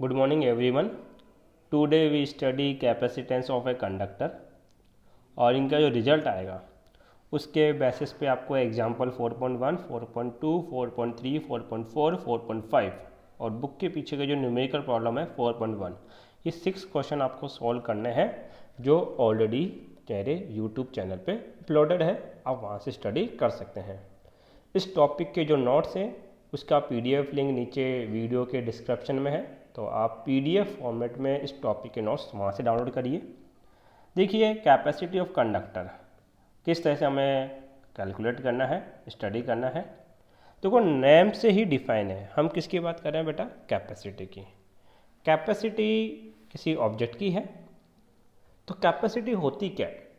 Good morning everyone. Today we study capacitance of a conductor और इनका जो result आएगा उसके बेसिस पे आपको एग्जाम्पल 4.1, 4.2, 4.3, 4.4, 4.5 और बुक के पीछे का जो न्यूमेरिकल प्रॉब्लम है 4.1, ये 6 क्वेश्चन आपको सॉल्व करने हैं जो ऑलरेडी मेरे यूट्यूब चैनल पे अपलोडेड है। आप वहाँ से स्टडी कर सकते हैं। इस टॉपिक के जो नोट्स हैं उसका PDF लिंक नीचे वीडियो के डिस्क्रिप्शन में है, तो आप PDF फॉर्मेट में इस टॉपिक के नोट्स वहाँ से डाउनलोड करिए। देखिए कैपेसिटी ऑफ कंडक्टर किस तरह से हमें कैलकुलेट करना है, स्टडी करना है। देखो नेम से ही डिफाइन है। हम किसकी बात कर रहे हैं बेटा? कैपेसिटी की। कैपेसिटी किसी ऑब्जेक्ट की है। तो कैपेसिटी होती क्या है?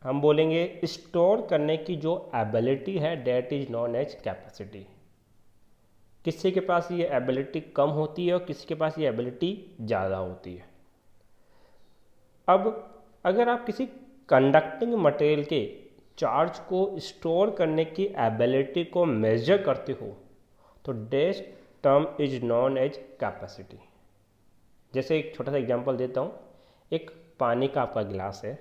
हम बोलेंगे स्टोर करने की जो एबिलिटी है that is known as capacity. किसी के पास ये एबिलिटी कम होती है और किसी के पास ये एबिलिटी ज़्यादा होती है। अब अगर आप किसी कंडक्टिंग मटेरियल के चार्ज को स्टोर करने की एबिलिटी को मेजर करते हो तो that term is known as capacity. जैसे एक छोटा सा एग्जांपल देता हूँ। एक पानी का आपका गिलास है,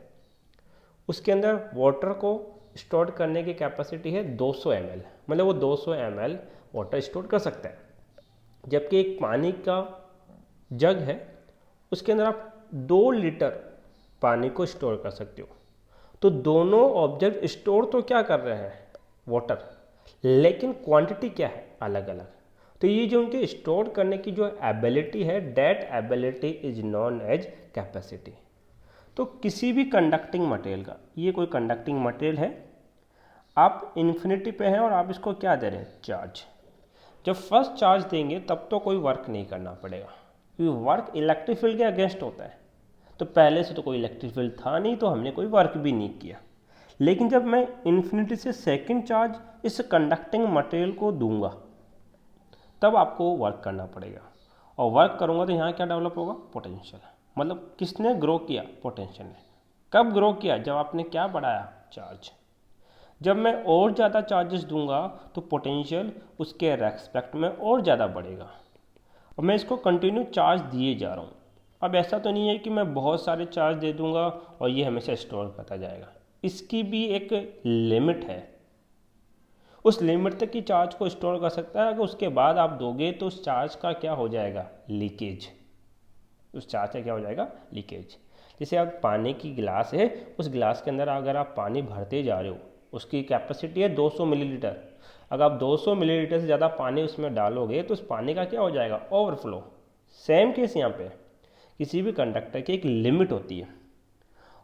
उसके अंदर वाटर को स्टोर करने की कैपेसिटी है 200 ml, मतलब वो 200 ml वाटर स्टोर कर सकता है। जबकि एक पानी का जग है, उसके अंदर आप 2 लीटर पानी को स्टोर कर सकते हो। तो दोनों ऑब्जेक्ट स्टोर तो क्या कर रहे हैं? वाटर, लेकिन क्वांटिटी क्या है? अलग अलग। तो ये जो उनके स्टोर करने की जो एबिलिटी है that ability is known as capacity. तो किसी भी कंडक्टिंग मटेरियल का, ये कोई कंडक्टिंग मटेरियल है, आप इन्फिनिटी पे हैं और आप इसको क्या दे रहे हैं? चार्ज। जब फर्स्ट चार्ज देंगे तब तो कोई वर्क नहीं करना पड़ेगा क्योंकि वर्क इलेक्ट्रिक फील्ड के अगेंस्ट होता है। तो पहले से तो कोई इलेक्ट्रिक फील्ड था नहीं, तो हमने कोई वर्क भी नहीं किया। लेकिन जब मैं इन्फिनिटी से सेकेंड चार्ज इस कंडक्टिंग मटेरियल को दूंगा तब आपको वर्क करना पड़ेगा। और वर्क करूंगा तो यहाँ क्या डेवलप होगा? पोटेंशियल। मतलब किसने ग्रो किया? पोटेंशियल ने। कब ग्रो किया? जब आपने क्या बढ़ाया? चार्ज। जब मैं और ज़्यादा चार्जेस दूंगा तो पोटेंशियल उसके रेस्पेक्ट में और ज़्यादा बढ़ेगा। और मैं इसको कंटिन्यू चार्ज दिए जा रहा हूँ। अब ऐसा तो नहीं है कि मैं बहुत सारे चार्ज दे दूंगा और ये हमेशा स्टोर करता जाएगा। इसकी भी एक लिमिट है। उस लिमिट तक की चार्ज को स्टोर कर सकता है। अगर उसके बाद आप दोगे तो उस चार्ज का क्या हो जाएगा? लीकेज। उस चार्ज का क्या हो जाएगा? लीकेज। जैसे आप पानी की गिलास है, उस गिलास के अंदर अगर आप पानी भरते जा रहे हो, उसकी कैपेसिटी है 200 मिलीलीटर। अगर आप 200 मिलीलीटर से ज़्यादा पानी उसमें डालोगे तो उस पानी का क्या हो जाएगा? ओवरफ्लो। सेम केस यहाँ पे किसी भी कंडक्टर की एक लिमिट होती है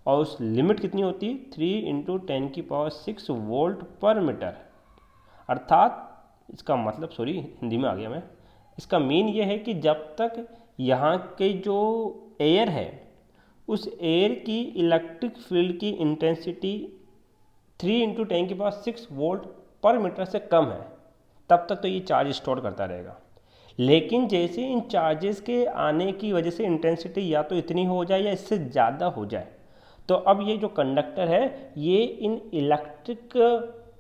और उस लिमिट कितनी होती है? 3 × 10⁻⁶ वोल्ट पर मीटर। अर्थात इसका मतलब, सॉरी हिंदी में आ गया मैं, इसका मीन ये है कि जब तक यहाँ के जो एयर है उस एयर की इलेक्ट्रिक फील्ड की इंटेंसिटी 3 × 10⁻⁶ वोल्ट पर मीटर से कम है तब तक तो ये चार्ज स्टोर करता रहेगा। लेकिन जैसे इन चार्जेस के आने की वजह से इंटेंसिटी या तो इतनी हो जाए या इससे ज़्यादा हो जाए, तो अब ये जो कंडक्टर है ये इन इलेक्ट्रिक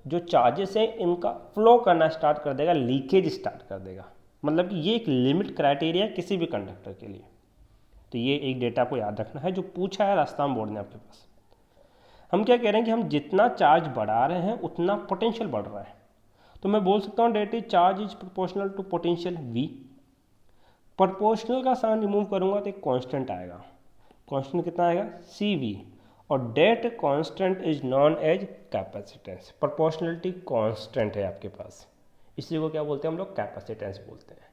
जो चार्जेस हैं इनका फ्लो करना स्टार्ट कर देगा, लीकेज स्टार्ट कर देगा। मतलब कि ये एक लिमिट क्राइटेरिया है किसी भी कंडक्टर के लिए। तो ये एक डेटा को याद रखना है जो पूछा है राजस्थान बोर्ड ने आपके पास। हम क्या कह रहे हैं कि हम जितना चार्ज बढ़ा रहे हैं उतना पोटेंशियल बढ़ रहा है। तो मैं बोल सकता हूँ that is charge is proportional to potential V। Proportional का साइन रिमूव करूँगा तो एक कांस्टेंट आएगा। कांस्टेंट कितना आएगा? CV। और that constant is known as capacitance. Proportionality constant है आपके पास, इसी को क्या बोलते हैं हम लोग? कैपेसिटेंस बोलते हैं।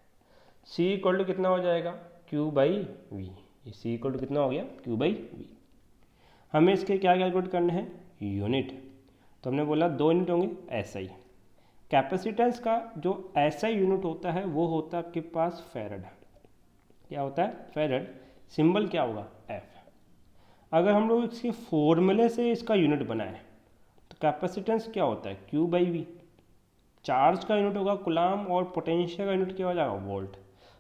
C = कितना हो जाएगा? Q/V। ये C = कितना हो गया? Q/V। हमें इसके क्या कैलकुलेट करने हैं? यूनिट। तो हमने बोला 2 यूनिट होंगे SI। कैपेसिटेंस का जो SI यूनिट होता है वो होता है आपके पास फैरड। क्या होता है? फैरड। सिंबल क्या होगा? F। अगर हम लोग इसके फॉर्मूले से इसका यूनिट बनाए तो कैपेसिटेंस क्या होता है? Q/V। चार्ज का यूनिट होगा कूलाम और पोटेंशियल का यूनिट क्या हो जाएगा? वोल्ट।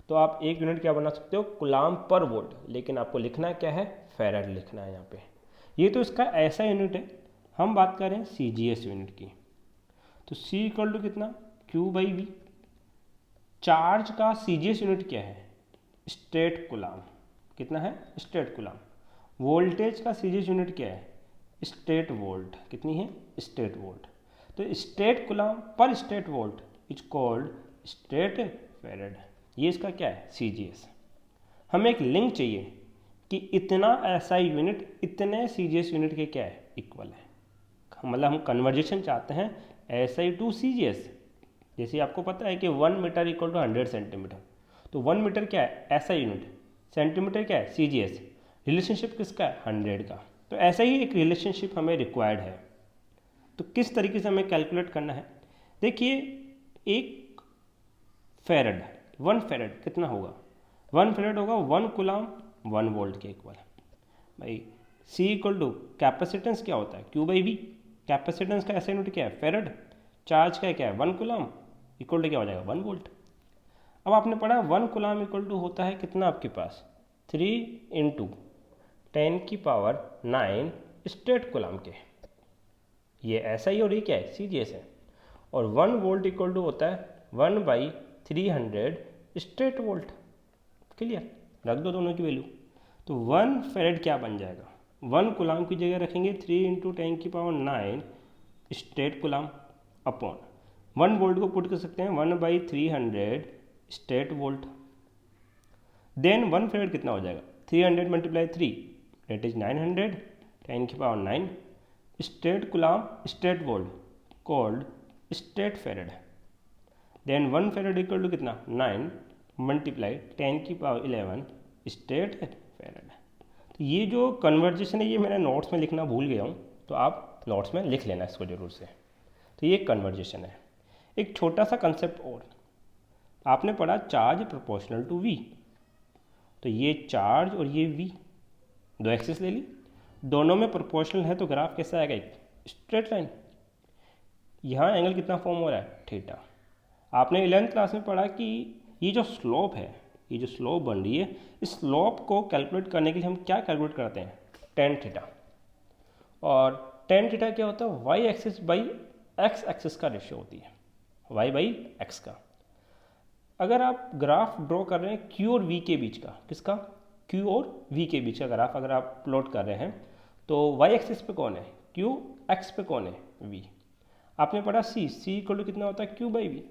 तो आप एक यूनिट क्या बना सकते हो? कूलाम पर वोल्ट। लेकिन आपको लिखना क्या है? फैरड लिखना है यहाँ पे। ये तो इसका ऐसा यूनिट है। हम बात कर रहे हैं CGS यूनिट की। तो C = कितना? Q/V। चार्ज का CGS यूनिट क्या है? State coulomb. कितना है? State coulomb. वोल्टेज का सीरीज यूनिट क्या है? State volt. कितनी है? State volt. तो स्टेट कूलाम पर state volt is called state farad. ये इसका क्या है? CGS। हमें एक लिंक चाहिए कि इतना SI यूनिट इतने CGS यूनिट के क्या है? इक्वल है। मतलब हम कन्वर्जेशन चाहते हैं SI टू CGS। जैसे आपको पता है कि 1 मीटर इक्वल टू 100 सेंटीमीटर, तो 1 मीटर क्या है? SI unit. सेंटीमीटर क्या है? CGS। रिलेशनशिप किसका है? 100 का। तो ऐसा ही एक रिलेशनशिप हमें रिक्वायर्ड है। तो किस तरीके से हमें कैलकुलेट करना है? देखिए, एक फेरेड, 1 फेरेड कितना होगा? 1 फेरेड होगा 1 कूलाम 1 वोल्ट के इक्वल। भाई C इक्वल टू कैपेसिटेंस क्या होता है? Q/V। कैपेसिटेंस का SI यूनिट क्या है? फेरेड। चार्ज का क्या है? 1 कूलाम इक्वल टू क्या हो जाएगा? 1 वोल्ट। अब आपने पढ़ा 1 कूलाम इक्वल टू होता है कितना आपके पास? 3 × 10⁹ स्टेट कूलाम के। ये ऐसा ही और ये क्या है? CGS है। और 1 वोल्ट इक्वल टू होता है 1/300 स्टेट वोल्ट। क्लियर? रख दो दोनों की वैल्यू। तो 1 फेरेड क्या बन जाएगा? 1 कूलाम की जगह रखेंगे 3 × 10⁹ स्टेट कूलाम अपॉन 1 वोल्ट को पुट कर सकते हैं 1/300 स्टेट वोल्ट। देन 1 फेरेड कितना हो जाएगा? 300 × 3 that is 900 10⁹ stat coulomb stat volt called stat farad. Then 1 farad equal to कितना? 9 × 10⁻11 स्टेट फेरेड। तो ये जो कन्वर्जेशन है ये मैंने नोट्स में लिखना भूल गया हूँ, तो आप नोट्स में लिख लेना इसको जरूर से। तो ये कन्वर्जेशन है। एक छोटा सा कंसेप्ट और, आपने पढ़ा चार्ज प्रोपोर्शनल टू V। तो ये चार्ज और ये V, दो एक्सिस ले ली, दोनों में प्रोपोर्शनल है, तो ग्राफ कैसा आएगा? एक स्ट्रेट लाइन। यहाँ एंगल कितना फॉर्म हो रहा है? थीटा। आपने 11th क्लास में पढ़ा कि ये जो स्लोप है, ये जो स्लोप बन रही है, इस स्लोप को कैलकुलेट करने के लिए हम क्या कैलकुलेट करते हैं? tan theta. और tan थीटा क्या होता है? y axis by x axis का रेशियो होती है, y/x का। अगर आप ग्राफ ड्रॉ कर रहे हैं Q और V के बीच का, किसका? Q और V के बीच का ग्राफ अगर आप प्लॉट कर रहे हैं, तो y एक्सिस पे कौन है? Q, x पे कौन है? V। आपने पढ़ा C इक्वल टू कितना होता है? Q/V।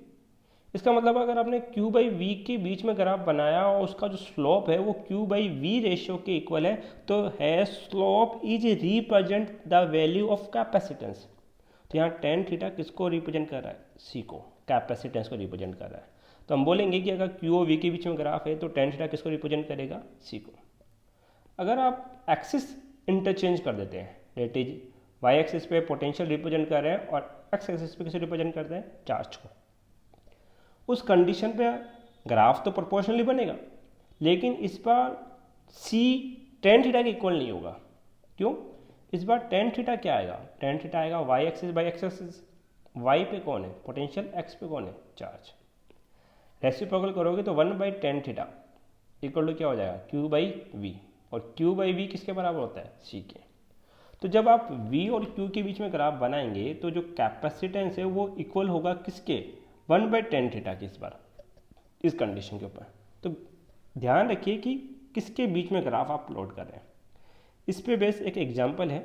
इसका मतलब अगर आपने Q/V के बीच में ग्राफ बनाया और उसका जो स्लोप है वो Q/V रेशियो के इक्वल है, तो है slope is represent the value of capacitance. तो यहाँ tan थीटा किसको रिप्रेजेंट कर रहा है? C को, कैपेसिटेंस को रिप्रेजेंट कर रहा है। तो हम बोलेंगे कि अगर Q और V के बीच में ग्राफ है तो tan थीटा किसको रिप्रेजेंट करेगा? C को। अगर आप एक्सिस इंटरचेंज कर देते हैं, डेट इज y एक्सिस पे पोटेंशियल रिप्रेजेंट कर रहे हैं और x एक्सिस पे किसे रिप्रेजेंट करते हैं? चार्ज को। उस कंडीशन पे ग्राफ तो प्रोपोर्शनली बनेगा, लेकिन इस बार C tan थीटा के इक्वल नहीं होगा। क्यों? इस बार tan थीटा क्या आएगा? tan थीटा आएगा y axis by x axis. y पे कौन है? पोटेंशियल, x पे कौन है? चार्ज। रेसिप्रोकल करोगे तो 1/tan थीटा इक्वल टू क्या हो जाएगा? Q/V। और Q/V किसके बराबर होता है? C के। तो जब आप V और Q के बीच में ग्राफ बनाएंगे तो जो कैपेसिटेंस है वो इक्वल होगा किसके? 1/tan थीटा की, इस बार इस कंडीशन के ऊपर। तो ध्यान रखिए कि किसके बीच में ग्राफ आप प्लॉट कर रहे हैं। इस पे बेस एक एग्जांपल है।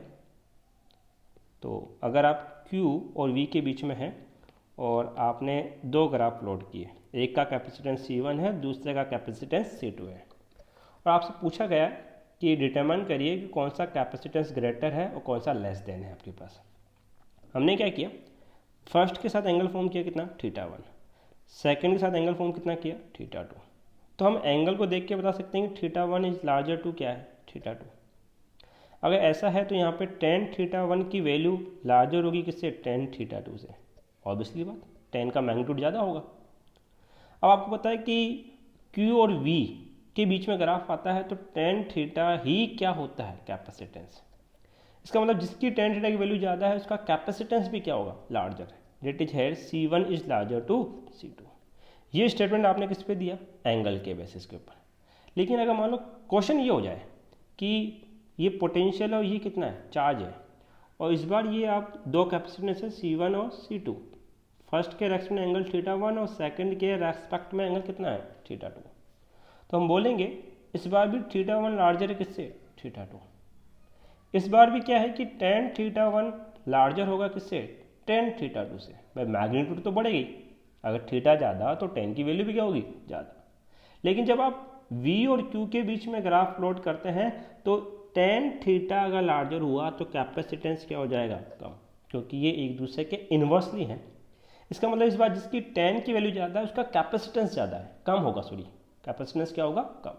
तो अगर आप Q और V के बीच में हैं और आपने दो ग्राफ प्लॉट किए, एक का कैपेसिटेंस C1 है, दूसरे का कैपेसिटेंस C2 है, और आपसे पूछा गया कि डिटरमाइन करिए कि कौन सा कैपेसिटेंस ग्रेटर है और कौन सा लेस देन है आपके पास। हमने क्या किया? फर्स्ट के साथ एंगल फॉर्म किया कितना? θ1। सेकंड के साथ एंगल फॉर्म कितना किया? θ2। तो हम एंगल को देख के बता सकते हैं कि θ1 इज लार्जर टू क्या है? θ2। अगर ऐसा है तो यहाँ पे tan θ1 की वैल्यू लार्जर होगी किससे? tan θ2 से। ऑब्वियसली बात, tan का मैग्नीट्यूड ज़्यादा होगा। अब आपको पता है कि Q और V के बीच में ग्राफ आता है तो tan थीटा ही क्या होता है? कैपेसिटेंस। इसका मतलब जिसकी tan थीटा की वैल्यू ज़्यादा है उसका कैपेसिटेंस भी क्या होगा? लार्जर है। डेट इज है C1 is larger to C2। ये स्टेटमेंट आपने किस पे दिया? एंगल के बेसिस के ऊपर। लेकिन अगर मान लो क्वेश्चन ये हो जाए कि ये पोटेंशियल और ये कितना है? चार्ज है, और इस बार ये आप दो कैपेसिटेंस है C1 और C2, फर्स्ट के रेस्पेक्ट में एंगल θ1 और सेकंड के रेस्पेक्ट में एंगल कितना है? θ2। तो हम बोलेंगे इस बार भी θ1 लार्जर है किससे, θ2। इस बार भी क्या है कि tan θ1 लार्जर होगा किससे, tan θ2 से। भाई मैग्नीट्यूड तो बढ़ेगी, अगर थीटा ज़्यादा तो tan की वैल्यू भी क्या होगी, ज़्यादा। लेकिन जब आप v और q के बीच में ग्राफ प्लॉट करते हैं तो tan थीटा अगर लार्जर हुआ तो कैपेसिटेंस क्या हो जाएगा, कम, क्योंकि ये एक दूसरे के इन्वर्सली हैं। इसका मतलब इस बार जिसकी tan की वैल्यू ज़्यादा है उसका कैपेसिटेंस ज़्यादा है, कम होगा, सॉरी कैपेसिटेंस क्या होगा, कम।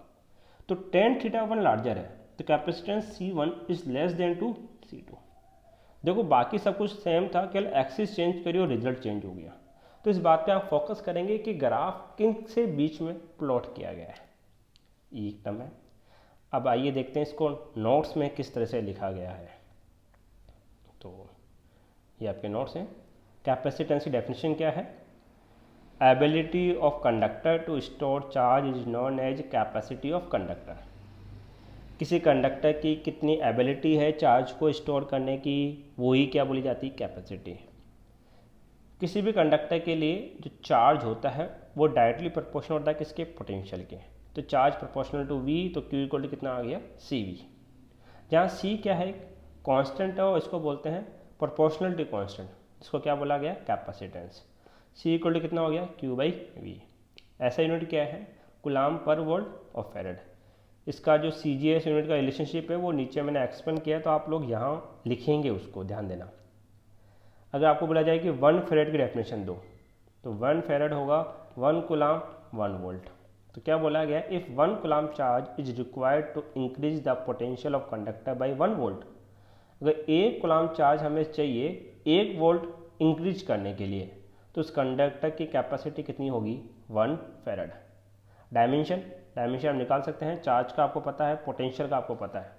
तो tan θ1 लार्जर है तो capacitance C1 is less than to C2। देखो बाकी सब कुछ सेम था, केवल एक्सिस चेंज करिए और रिजल्ट चेंज हो गया। तो इस बात पे आप फोकस करेंगे कि ग्राफ किन से बीच में प्लॉट किया गया है, ये टर्म है। अब आइए देखते हैं इसको नोट्स में किस तरह से लिखा गया है। तो ये आपके नोट्स हैं। कैपेसिटेंस की डेफिनेशन क्या है, ability of conductor to store charge is known as capacity of conductor. किसी कंडक्टर की कितनी एबिलिटी है चार्ज को स्टोर करने की, वही क्या बोली जाती है, कैपेसिटी। किसी भी कंडक्टर के लिए जो चार्ज होता है वो डायरेक्टली प्रोपोर्शनल होता है किसके, पोटेंशियल के। तो चार्ज प्रोपोर्शनल टू v, तो q इक्वल टू कितना आ गया, CV। जहाँ c क्या है, कांस्टेंट है और इसको बोलते हैं प्रोपोर्शनलिटी कांस्टेंट, इसको क्या बोला गया, कैपेसिटेंस। c इक्वल टू कितना हो गया, q/v। ऐसा यूनिट क्या है, कूलम्ब पर वोल्ट और फेरेड। इसका जो CGS यूनिट का रिलेशनशिप है वो नीचे मैंने एक्सप्लेन किया, तो आप लोग यहाँ लिखेंगे, उसको ध्यान देना। अगर आपको बोला जाए कि 1 फेरेड की डेफिनेशन दो, तो 1 फेरेड होगा 1 कूलम्ब 1 वोल्ट। तो क्या बोला गया, if 1 coulomb charge is required to increase the potential of conductor by 1 volt. अगर 1 कूलम्ब चार्ज हमें चाहिए 1 वोल्ट इंक्रीज करने के लिए, तो उस कंडक्टर की कैपेसिटी कितनी होगी, 1 फेरेड। डायमेंशन हम निकाल सकते हैं, चार्ज का आपको पता है, पोटेंशियल का आपको पता है।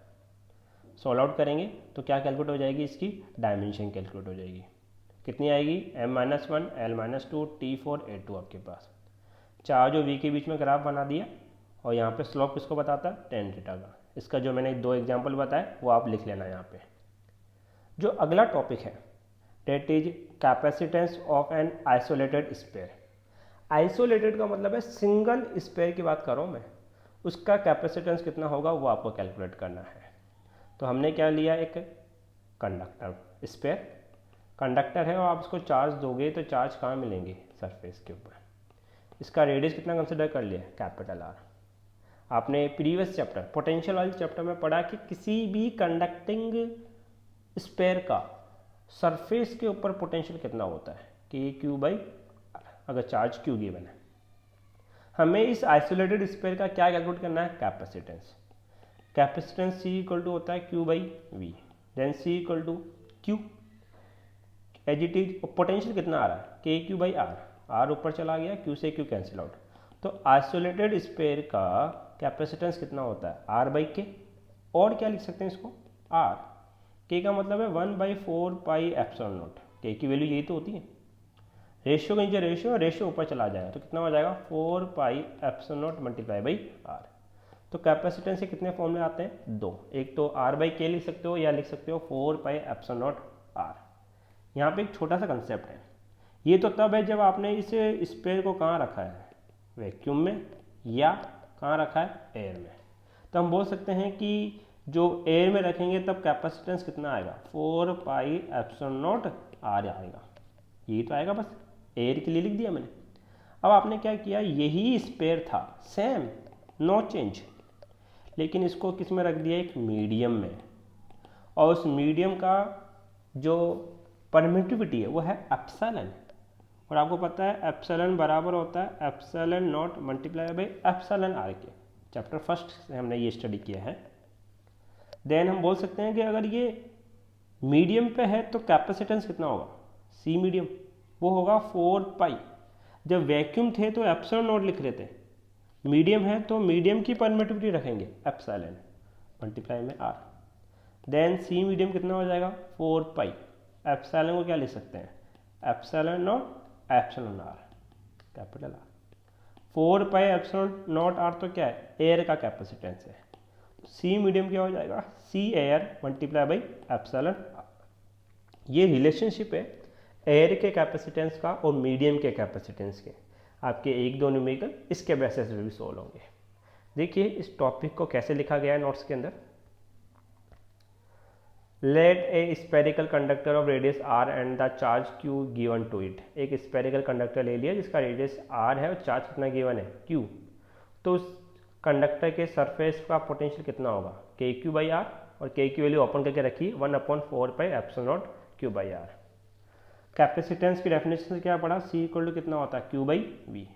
सॉल्व आउट करेंगे तो क्या कैलकुलेट हो जाएगी, इसकी डायमेंशन कैलकुलेट हो जाएगी। कितनी आएगी, m-1 l-2 T4 A2 आपके पास। चार्ज और v के बीच में ग्राफ बना दिया और यहाँ पे स्लोप किसको बताता है, tan थीटा का। इसका जो मैंने 2 एग्जांपल बताए वो आप लिख लेना यहाँ पे। जो अगला टॉपिक है that is capacitance of an isolated sphere. Isolated का मतलब है सिंगल स्फीयर की बात कर रहा हूँ मैं, उसका कैपेसिटेंस कितना होगा वो आपको कैलकुलेट करना है। तो हमने क्या लिया, एक कंडक्टर स्फीयर, कंडक्टर है और आप उसको चार्ज दोगे तो चार्ज कहाँ मिलेंगे, सरफेस के ऊपर। इसका रेडियस कितना कंसिडर कर लिया, कैपिटल R। आपने प्रीवियस चैप्टर पोटेंशियल वाले चैप्टर में पढ़ा कि किसी भी कंडक्टिंग स्फीयर का सरफेस के ऊपर पोटेंशियल कितना होता है, KQ/R, अगर चार्ज Q गिवन है। हमें इस आइसोलेटेड स्फीयर का क्या कैलकुलेट करना है, capacitance. Capacitance C equal to होता है Q/V, then C equal to Q as it is. Potential कितना आ रहा है, KQ/R, R ऊपर चला गया, Q से Q कैंसिल आउट। तो आइसोलेटेड स्फीयर का कैपेसिटेंस कितना होता है, R/K। और क्या लिख सकते हैं इसको, R। K का मतलब है 1/4πε0। K की वैल्यू यही तो होती है। रेशियो का नीचे रेशियो ऊपर चला जाएगा तो कितना हो जाएगा, 4πε0 मल्टीप्लाई बाई R। तो कैपेसिटेंस से कितने फॉर्मूले आते हैं, 2। एक तो R/K लिख सकते हो या लिख सकते हो 4πε0R। यहाँ पे एक छोटा सा कंसेप्ट है, ये तो तब है जब आपने इस स्फीयर को कहाँ रखा है, वैक्यूम में, या कहाँ रखा है, एयर में। तो हम बोल सकते हैं कि जो एयर में रखेंगे तब कैपेसिटेंस कितना आएगा, 4πε0R आएगा। यही तो आएगा, बस एयर के लिए लिख दिया मैंने। अब आपने क्या किया, यही स्फीयर था सेम, नो चेंज, लेकिन इसको किस में रख दिया, एक मीडियम में। और उस मीडियम का जो परमिटिविटी है वो है एप्सिलॉन। और आपको पता है एप्सिलॉन बराबर होता है ε0 मल्टीप्लाई बाई εr के। चैप्टर फर्स्ट से हमने ये स्टडी किया है। देन हम बोल सकते हैं कि अगर ये मीडियम पे है तो कैपेसिटेंस कितना होगा, C मीडियम, वो होगा 4π। जब वैक्यूम थे तो ε0 लिख रहे थे, मीडियम है तो मीडियम की परमिटिविटी रखेंगे एप्सिलॉन मल्टीप्लाई में R। देन C मीडियम कितना हो जाएगा, 4π। एप्सिलॉन को क्या लिख सकते हैं, ε0 εr कैपिटल R। 4πε0R तो क्या है, एयर का कैपेसिटेंस है। C मीडियम क्या हो जाएगा, C air multiply by epsilon. ये रिलेशनशिप है एयर के कैपेसिटेंस का और मीडियम के कैपेसिटेंस के। आपके 1-2 न्यूमेरिकल इसके बेसिस पे भी सोल्व होंगे। देखिए इस टॉपिक को कैसे लिखा गया है नोट्स के अंदर। Let a spherical conductor of radius R and the charge Q given to it. एक स्पेरिकल कंडक्टर ले लिया जिसका रेडियस आर है और चार्ज कितना गिवन है क्यू। तो उस कंडक्टर के सरफेस का पोटेंशियल कितना होगा के क्यू बाई आर, और के की वैल्यू ओपन करके रखी 1/4πε0 क्यू बाई आर। कैपेसिटेंस की डेफिनेशन से क्या पढ़ा, सी इक्वल टू कितना होता है क्यू बाई वी।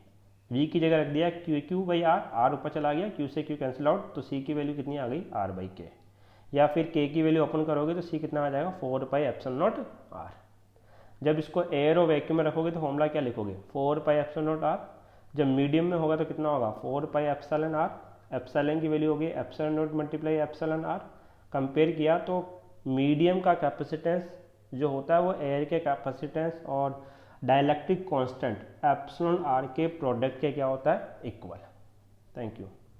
वी की जगह रख दिया क्यू बाई आर ऊपर चला गया, क्यू से क्यू कैंसिल आउट, तो सी की वैल्यू कितनी आ गई आर बाई के। या फिर के की वैल्यू ओपन करोगे तो सी कितना आ जाएगा 4πε0 आर। जब इसको एयर और वैक्यूम में रखोगे तो फॉर्मूला क्या लिखोगे 4πε0 आर। जब मीडियम में होगा तो कितना होगा 4πε आर। एप्सिलॉन की वैल्यू होगी ε0 मल्टीप्लाई एप्सिलॉन आर। कंपेयर किया तो मीडियम का कैपेसिटेंस जो होता है वो एयर के कैपेसिटेंस और डाइलेक्ट्रिक कांस्टेंट एप्सिलॉन आर के प्रोडक्ट के क्या होता है इक्वल। Thank you.